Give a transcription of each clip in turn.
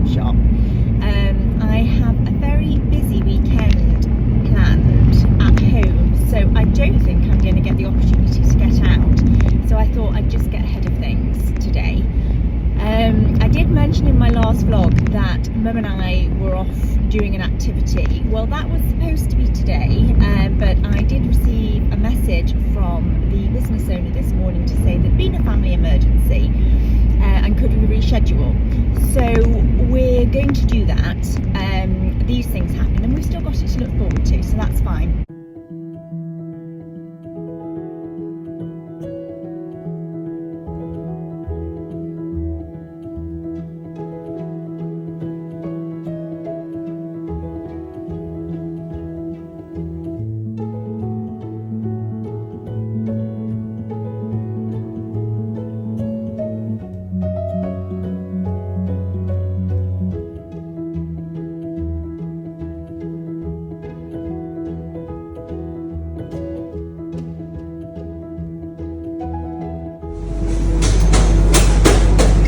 shop. I have a very busy weekend planned at home, so I don't think I'm going to get the opportunity to get out. So I thought I'd just get ahead of things today. I did mention in my last vlog that Mum and I were off doing an activity. Well, that was supposed to be today, but I did receive a message from the business owner this morning to say there'd been a family emergency and could we reschedule. So we're going to do that. These things happen and we've still got it to look forward to, so that's fine.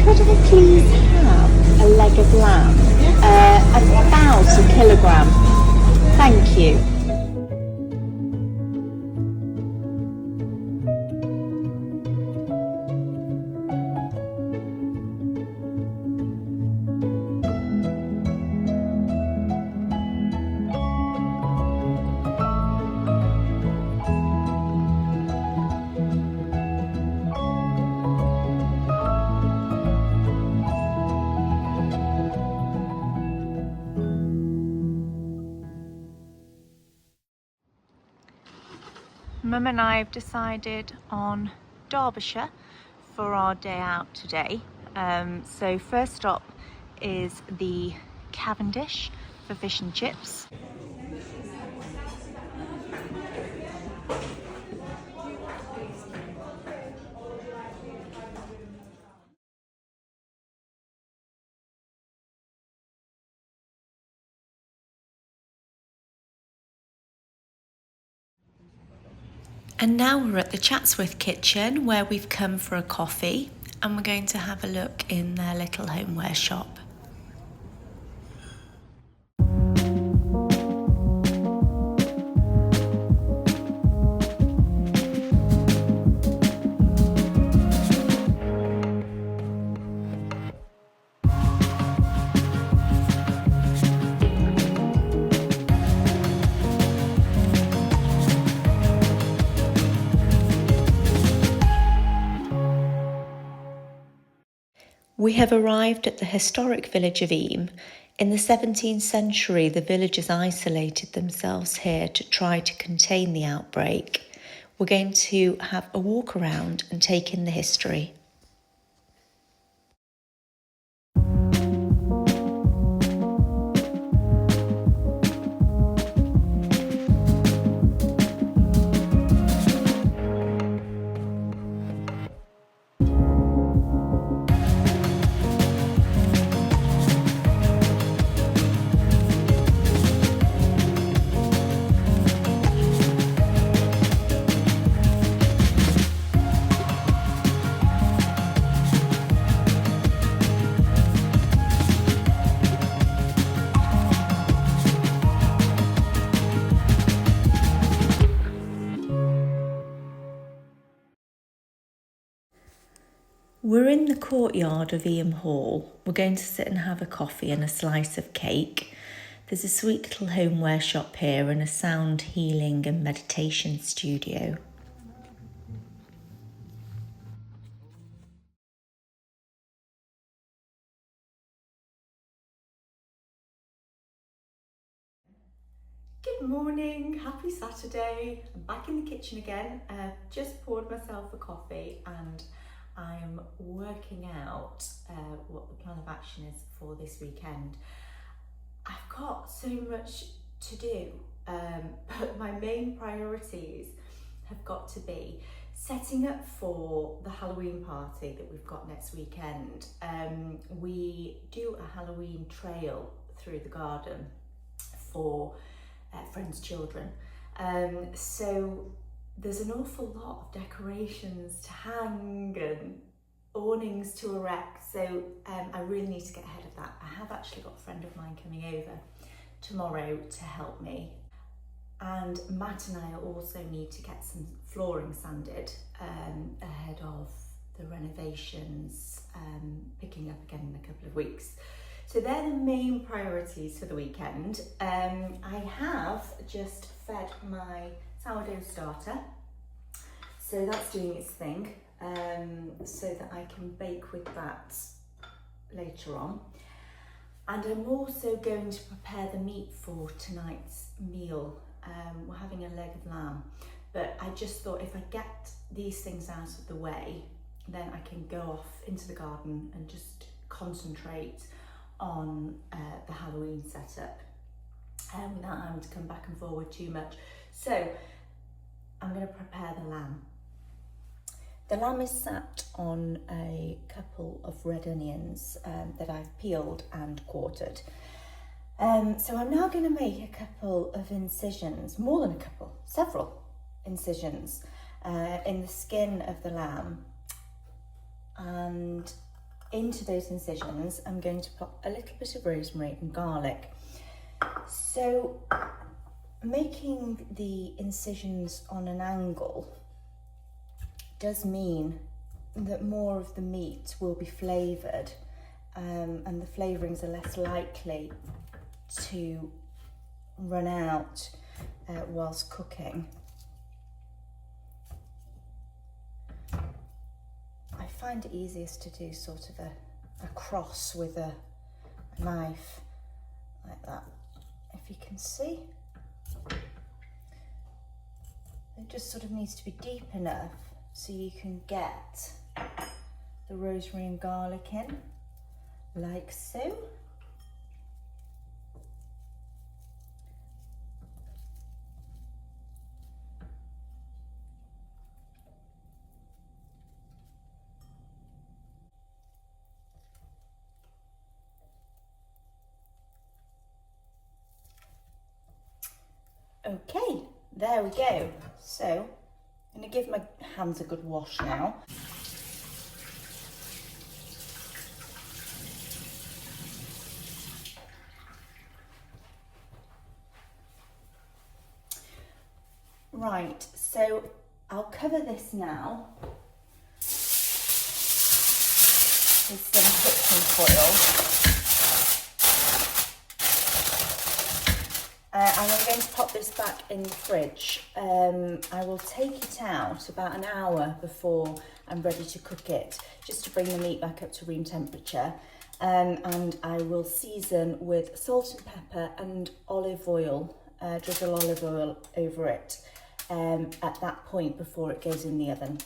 Could I please have a leg of lamb? About a kilogram. Thank you. Mum and I have decided on Derbyshire for our day out today. So first stop is the Cavendish for fish and chips. And now we're at the Chatsworth kitchen where we've come for a coffee and we're going to have a look in their little homeware shop. We have arrived at the historic village of Eyam. In the 17th century, the villagers isolated themselves here to try to contain the outbreak. We're going to have a walk around and take in the history. We're in the courtyard of Eyam Hall. We're going to sit and have a coffee and a slice of cake. There's a sweet little homeware shop here and a sound healing and meditation studio. Good morning, happy Saturday. I'm back in the kitchen again. Just poured myself a coffee and I'm working out what the plan of action is for this weekend. I've got so much to do, but my main priorities have got to be setting up for the Halloween party that we've got next weekend. We do a Halloween trail through the garden for friends' children. So there's an awful lot of decorations to hang and awnings to erect, so I really need to get ahead of that. I have actually got a friend of mine coming over tomorrow to help me, and Matt and I also need to get some flooring sanded ahead of the renovations picking up again in a couple of weeks. So they're the main priorities for the weekend. I have just fed my sourdough starter, so that's doing its thing, so that I can bake with that later on. And I'm also going to prepare the meat for tonight's meal. We're having a leg of lamb, but I just thought if I get these things out of the way, then I can go off into the garden and just concentrate on the Halloween setup without having to come back and forward too much. So I'm going to prepare the lamb. The lamb is sat on a couple of red onions that I've peeled and quartered. So I'm now going to make a couple of incisions, more than a couple, several incisions in the skin of the lamb. And into those incisions, I'm going to pop a little bit of rosemary and garlic. So making the incisions on an angle does mean that more of the meat will be flavoured, and the flavourings are less likely to run out whilst cooking. I find it easiest to do sort of a cross with a knife like that, if you can see. It just sort of needs to be deep enough so you can get the rosemary and garlic in, like so. Okay, there we go. So I'm going to give my hands a good wash now. Right, so I'll cover this now with some cooking foil. And I'm going to pop this back in the fridge. I will take it out about an hour before I'm ready to cook it, just to bring the meat back up to room temperature. And I will season with salt and pepper and olive oil, drizzle olive oil over it at that point before it goes in the oven.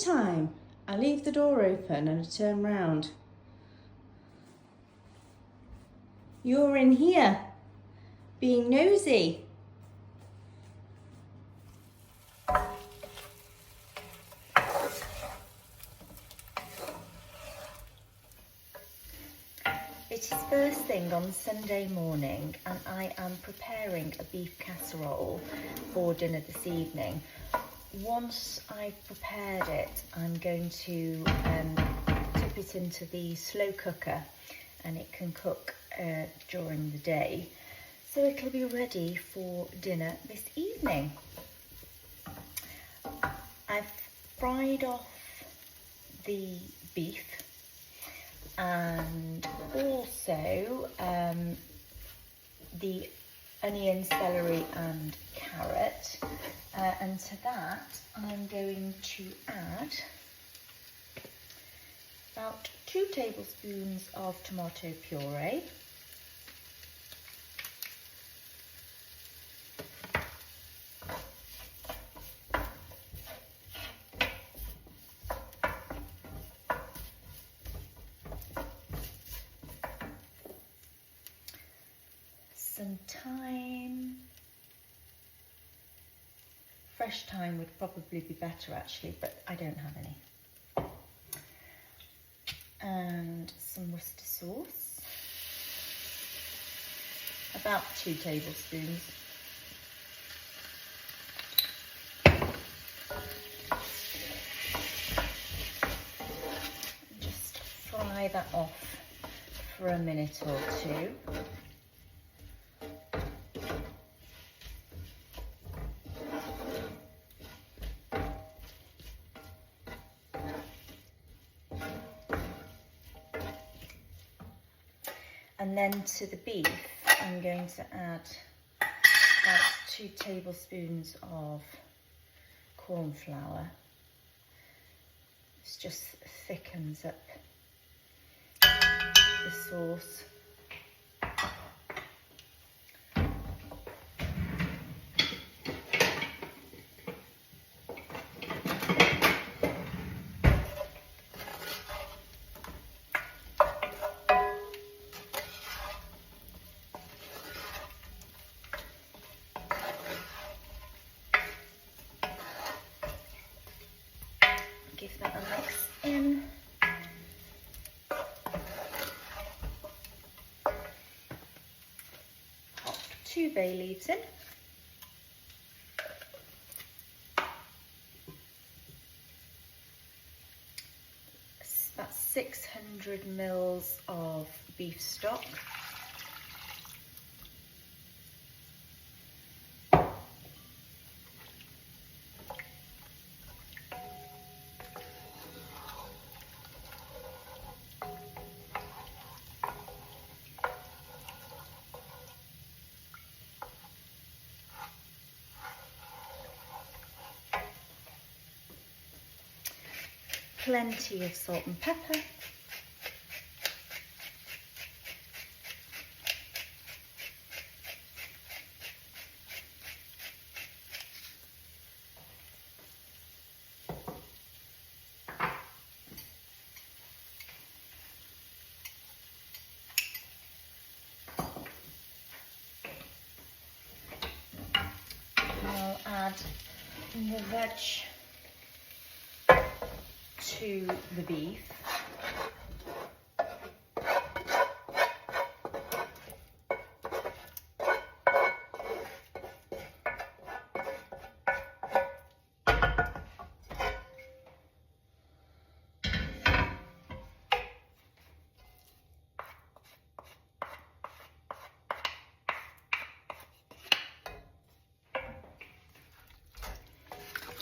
time, I leave the door open and I turn round. You're in here, being nosy. It is first thing on Sunday morning and I am preparing a beef casserole for dinner this evening. Once I've prepared it, I'm going to tip it into the slow cooker and it can cook during the day. So it'll be ready for dinner this evening. I've fried off the beef and also the onion, celery and carrot, and to that I'm going to add about 2 tablespoons of tomato puree, some thyme. Fresh thyme would probably be better actually, but I don't have any. And some Worcester sauce, about 2 tablespoons. Just fry that off for a minute or two. And then to the beef, I'm going to add about 2 tablespoons of corn flour. This just thickens up the sauce. Give that a mix in. Pop 2 bay leaves in. That's 600 mils of beef stock. Plenty of salt and pepper. I'll add the veg to the beef.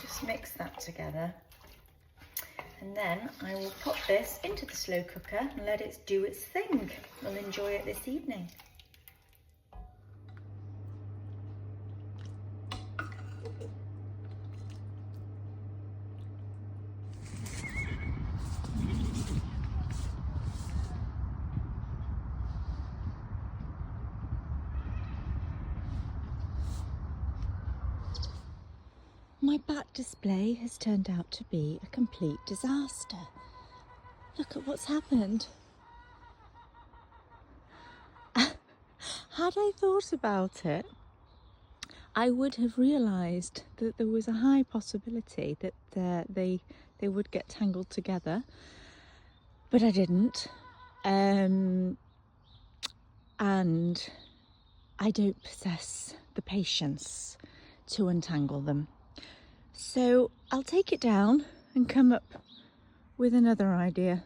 Just mix that together. And then I will pop this into the slow cooker and let it do its thing. We'll enjoy it this evening. My back display has turned out to be a complete disaster. Look at what's happened. Had I thought about it, I would have realised that there was a high possibility that they would get tangled together, but I didn't. And I don't possess the patience to untangle them. So I'll take it down and come up with another idea.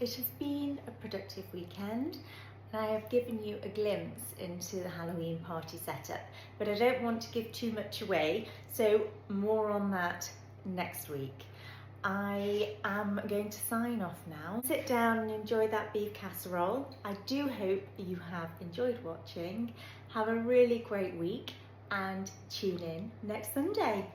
It has been a productive weekend and I have given you a glimpse into the Halloween party setup, but I don't want to give too much away, so more on that next week. I am going to sign off now. Sit down and enjoy that beef casserole. I do hope you have enjoyed watching. Have a really great week and tune in next Sunday.